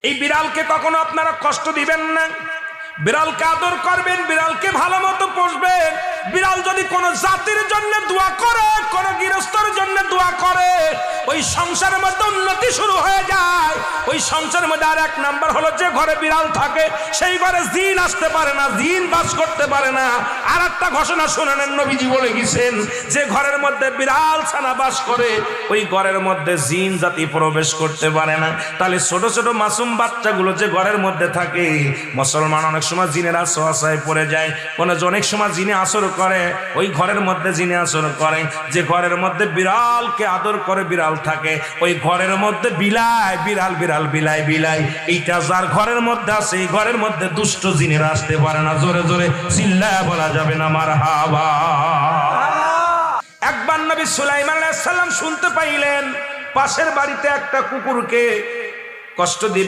এই বিড়ালকে কখনো আপনারা কষ্ট দিবেন না, বিড়ালকে আদর করবেন, বিড়ালকে ভালো মতো পুষবেন। বিড়াল যদি কোনো জাতির জন্য দোয়া করে, কোন গৃহস্থর জন্য দোয়া করে, ওই সংসারের মধ্যে উন্নতি শুরু হয়ে যায়। ওই সংসারের মধ্যে আর এক নাম্বার হলো, যে ঘরে বিড়াল থাকে সেই ঘরে জিন আসতে পারে না, জিন বাস করতে পারে না। আর একটা ঘোষণা শুনেন, নবীজি বলে গেছেন, যে ঘরের মধ্যে বিড়াল ছানা বাস করে ওই ঘরের মধ্যে জিন জাতি প্রবেশ করতে পারে না। তাহলে ছোট ছোট মাসুম বাচ্চাগুলো যে ঘরের মধ্যে থাকে, মুসলমান অনেক সময় জিনের আশ্রয় পড়ে যায়, অনেক সময় জিনে আসর করে, ওই ঘরের মধ্যে জিনে আসর করে। যে ঘরের মধ্যে বিড়ালকে আদর করে বিড়াল থাকে, ওই ঘরের মধ্যে বিলাই বিড়াল বিড়াল বিলাই বিলাই, এইটা যার ঘরের মধ্যে আছে, এই ঘরের মধ্যে দুষ্ট জিনেরা আসতে পারে না। জোরে জোরে চিল্লায়া বলা যাবে না মারহাবা। একবার নবী সুলাইমান আলাইহিস সালাম শুনতে পাইলেন পাশের বাড়িতে একটা কুকুরকে কষ্ট দিয়ে